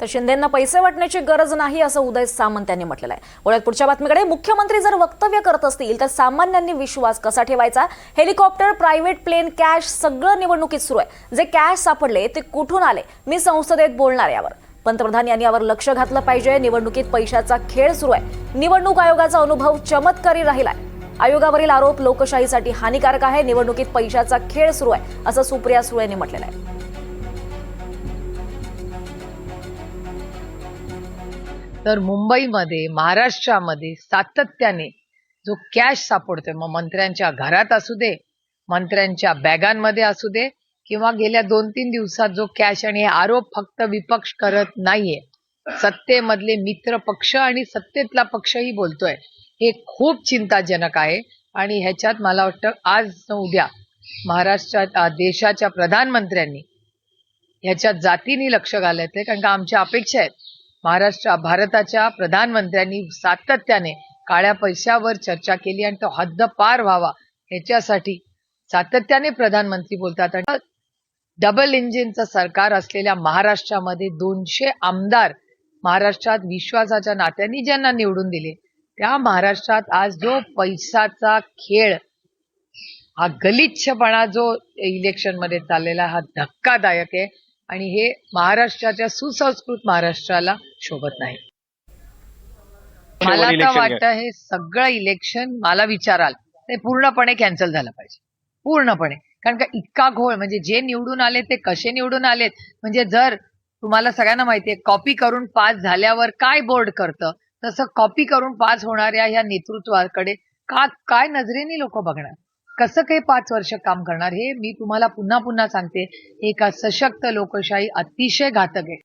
तर शिंदेंना पैसे वाटण्याची गरज नाही असं उदय सामंत यांनी म्हटलेलं आहे। वळत पुढच्या बातमीकडे, मुख्यमंत्री जर वक्तव्य करत असतील तर सामान्यांनी विश्वास कसा ठेवायचा? हेलिकॉप्टर, प्रायव्हेट प्लेन, कॅश सगळं निवडणुकीत सुरू आहे। जे कॅश सापडले ते कुठून आले, मी संसदेत बोलणार यावर। पंतप्रधान यांनी यावर लक्ष घातलं पाहिजे। निवडणुकीत पैशाचा खेळ सुरू आहे। निवडणूक आयोगाचा अनुभव चमत्कारी राहिलाय। आयोगावरील आरोप लोकशाहीसाठी हानिकारक आहे। निवडणुकीत पैशाचा खेळ सुरू आहे असं सुप्रिया सुळे यांनी म्हटलेलं आहे। तर मुंबईमध्ये, महाराष्ट्रामध्ये सातत्याने जो कॅश सापडतोय, मग मंत्र्यांच्या घरात असू दे, मंत्र्यांच्या बॅगांमध्ये असू दे, किंवा गेल्या 2-3 दिवसात जो कॅश, आणि हे आरोप फक्त विपक्ष करत नाहीये, सत्तेमधले मित्र पक्ष आणि सत्तेतला पक्षही बोलतोय। हे खूप चिंताजनक आहे आणि ह्याच्यात मला वाटतं आज उद्या महाराष्ट्रात देशाच्या प्रधानमंत्र्यांनी ह्याच्यात जातीने लक्ष घालायचंय, कारण का आमच्या अपेक्षा आहेत भारताच्या प्रधानमंत्र्यांनी सातत्याने काळ्या पैशावर चर्चा केली आणि तो हद्दपार व्हावा ह्याच्यासाठी सातत्याने प्रधानमंत्री बोलतात। आणि डबल इंजिनचं सरकार असलेल्या महाराष्ट्रामध्ये 200 आमदार महाराष्ट्रात विश्वासाच्या नात्याने ज्यांना निवडून दिले, त्या महाराष्ट्रात आज जो पैशाचा खेळ, हा गलिच्छपणा जो इलेक्शन मध्ये चाललेला, हा धक्कादायक आहे आणि हे महाराष्ट्राच्या सुसंस्कृत महाराष्ट्राला शोभत नाही। मला तर वाटतं हे सगळं इलेक्शन, मला विचाराल, ते पूर्णपणे कॅन्सल झालं पाहिजे, पूर्णपणे। कारण का इतका घोळ, म्हणजे जे निवडून आले ते कसे निवडून आलेत, म्हणजे जर तुम्हाला सगळ्यांना माहितीये कॉपी करून पास झाल्यावर काय बोर्ड करतं, तसं कॉपी करून पास होणाऱ्या ह्या नेतृत्वाकडे काय नजरेने लोक बघणार, कसं काही 5 वर्ष काम करणार? हे मी तुम्हाला पुन्हा पुन्हा सांगते, एका सशक्त लोकशाही अतिशय घातक आहे।